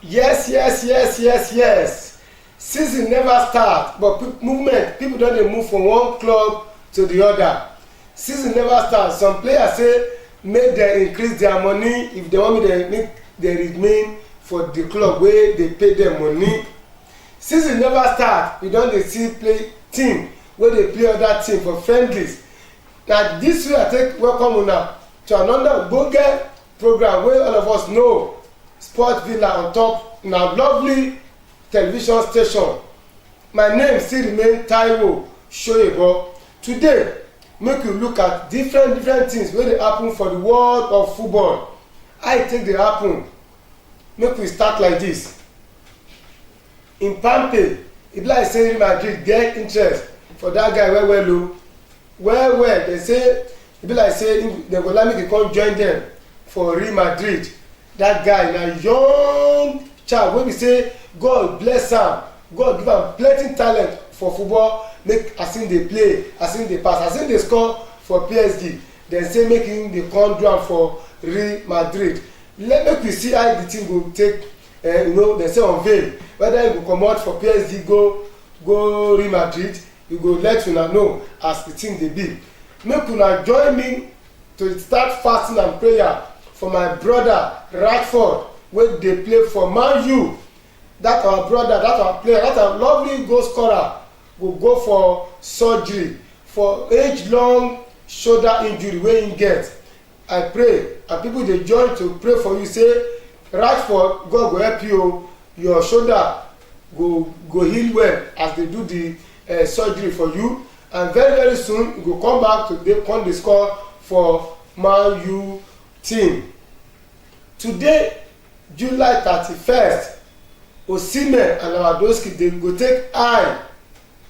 Yes. Season never start, but people don't dey move from one club to the other. Season never start. Some players say make dem increase their money if they want make dem remain for the club wey dey pay dem money. Season never start. We don dey see play team wey dey play other team for friendlies. Na this way I take welcome una to another ogbonge program wey all of us know, Sport Villa on top na lovely television station. My name still remain Taiwo Shoyebo. Today make you look at different things wey dey happen for the world of football. How e take dey happen? Make we start like this. In Pampe, e be like say Real Madrid get interest for that guy well. They say e be like say dem go like make e come join dem for Real Madrid. That guy na young child wey be say God bless am, God give am plenty talent for football. Make as him dey play, as him dey pass, as him dey score for PSG, dem say make him dey come do am for Real Madrid. Make we see how the team go take dem say unveil whether he go comot for PSG go Real Madrid. We go let una know as the team dey be. Make una join me to start fasting and prayer for my brother Rashford wey dey play for Man U. That our brother, that our player, that our lovely goal scorer go for surgery for age-long shoulder injury wey him get. I pray and people dey join to pray for you say Rashford, God go help you, your shoulder go heal well as they do the surgery for you, and very soon you go come back to come dey score for Man U team. Today, July 31st, Osimhen and Lewandowski dey go take eye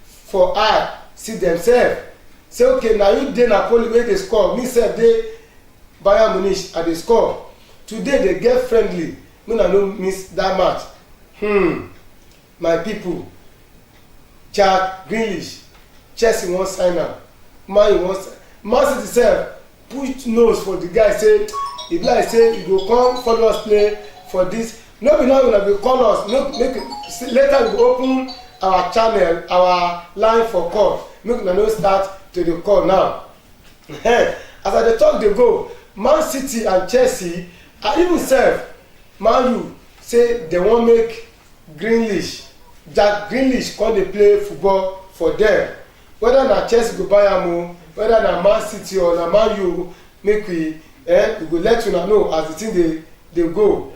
for eye see themselves say okay na you dey Napoli wey dey score, me sef dey Bayern Munich I dey score. Today they get friendly, make una no miss that match. My people, Jack Grealish, Chelsea wan sign am, Man City sef put nose for the guy say e be like say e go come follow us play for this. No be now una go call us, make later we go open our channel, our line for call. Make una no start to dey call now. As I dey talk dey go, Man City and Chelsea and even sef Man U say dem wan make Jack Grealish come dey play football for dem. Whether na Chelsea go buy am o, whether na Man City or na Man U, make we go let una know as the thing dey go.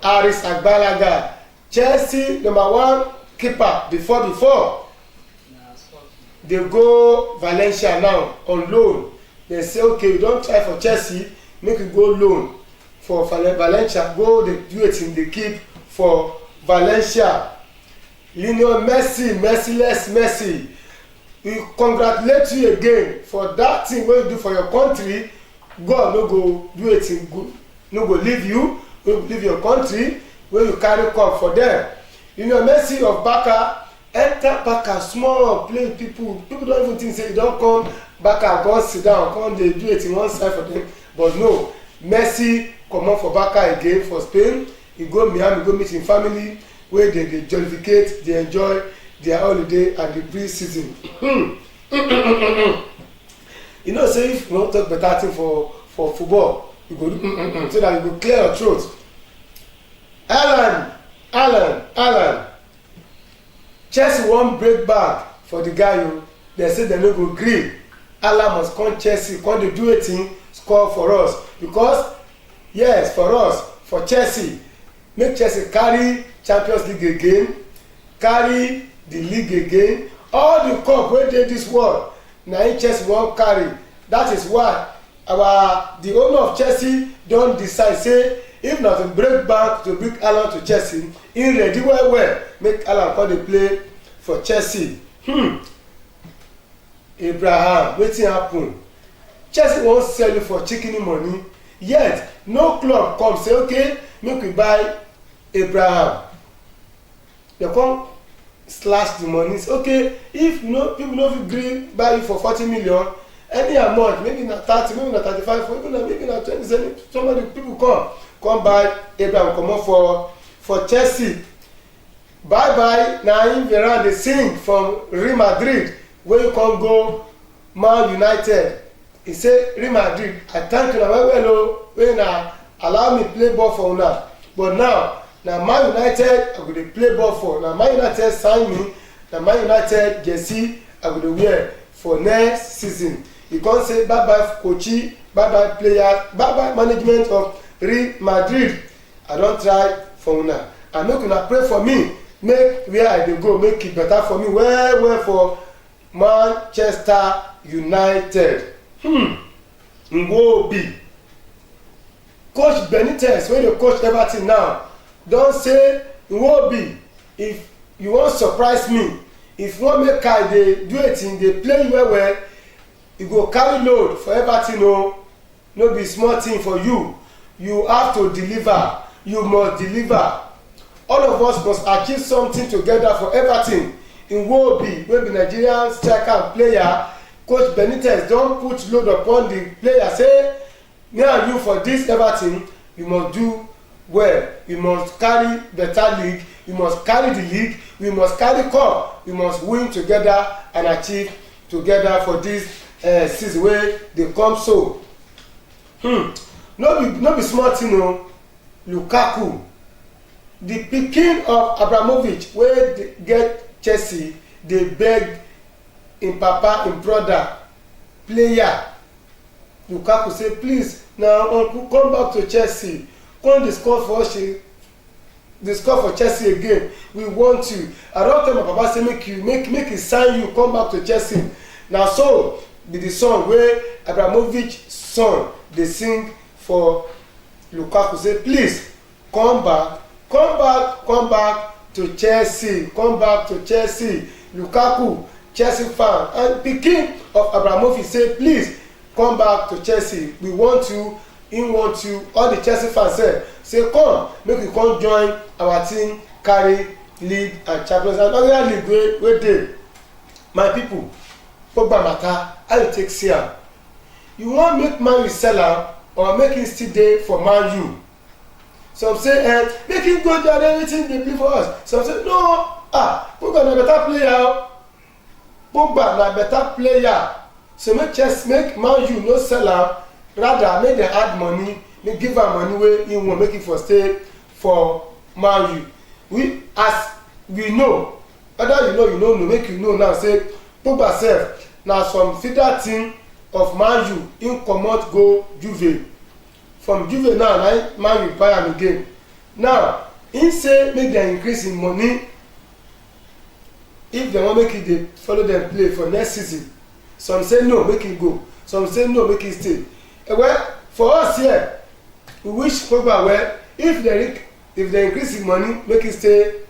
Aris Agbalaga, Chelsea #1 keeper before dey go Valencia now on loan. Dem say okay, we don try for Chelsea, make we go loan for Valencia, go dey do wetin dey keep for Valencia. Lionel Messi, we congratulate you again for that thing wey you do for your country. God no go do wetin good, no go leave you, no go leave your country wey you carry come for them. Lionel Messi of Barca enter Barca small play, people don't even think say he don come Barca go sit down come dey do wetin one side for them, but no, Messi comot for Barca again for Spain. He go Miami, go meet him family wey dey jollificate, dey enjoy their holiday and the pre-season. You know say if you wan talk better thing for football, you go do so that you go clear your throat. Alan, Chelsea wan break back for the guy o. Dem say dem no go gree. Alan must come Chelsea, come dey do wetin score for us, because yes, for Chelsea, make Chelsea carry Champions League again, carry the league again, all the cup wey dey this world na im Chelsea wan carry. That is why the owner of Chelsea don decide say if na to break back to bring Alan to Chelsea, he ready well make Alan come dey play for Chelsea. Abraham, wetin happen? Chelsea wan sell you for chicken money, yet no club come say okay make we buy Abraham. They come slash the money, say okay if no people no fit gree buy you for 40 million, any amount, maybe na 30, maybe na 35, maybe na 20, somebody people come buy Abraham comot for Chelsea. Bye bye na him Varane dey sing from Real Madrid wey come go Man United. He say Real Madrid, I thank una well well o wey una allow me play ball for una, but now na Man United I go dey play ball for. Na Man United sign me, na Man United jersey I go dey wear for next season. He come say bye bye coachy, bye bye players, bye bye management of Real Madrid. I don try for una and make una pray for me, make where I dey go make it better for me well well for Manchester United. Nwobi. Coach Benitez wey dey coach Everton now don say Nwobi, if you wan surprise me, if you wan make I dey do wetin dey play well well, you go carry load for Everton o. No be small thing for you. You have to deliver. You must deliver. All of us must achieve something together for Everton. Nwobi wey be Nigerian striker and player, Coach Benitez don put load upon the player say me and you for this Everton, you must do well. You must carry better league. You must carry the league. We must carry cup. We must win together and achieve together for this season wey dey come so. No be small thing o. Lukaku, the pikin of Abramovich wey get Chelsea, dey beg im papa, im brother, player Lukaku say please na uncle come back to Chelsea, come dey score for us, dey score for Chelsea again, we want you. I don tell my papa say make he sign you come back to Chelsea. Na so be the song wey Abramovich son dey sing for Lukaku say please come back to Chelsea, come back to Chelsea. Lukaku, Chelsea fan and pikin of Abramovich say please come back to Chelsea, we want you, he want you. All the Chelsea fans say come make you come join our team, carry league and Champions and other league wey dey. My people, Pogba matter, how you take see am? You wan make Man U sell am or make him still dey for Man U? Some say make him go there, everything dey play for us. Some say no, Pogba na better player. Pogba na better player. So make Man U no sell am, rather make dem add money, make give am money wey he wan make it for stay for Man U. We know, whether you know you no know, make you know now say Pogba sef na from feeder team of Man U, him comot go Juve. From Juve now na Man U buy am again. Now him say make dem increase him money if dem wan make e dey follow dem play for next season. Some say no, make him go. Some say no, make him stay. Well, for us here, we wish Pogba well. If they increase him money, make him stay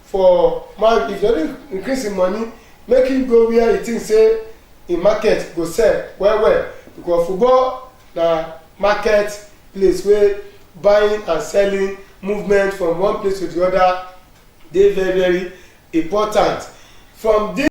for Man. If they don't increase him money, make him go where he think say in market go sell well, because football na market place where buying and selling, movement from one place to the other dey very important. From this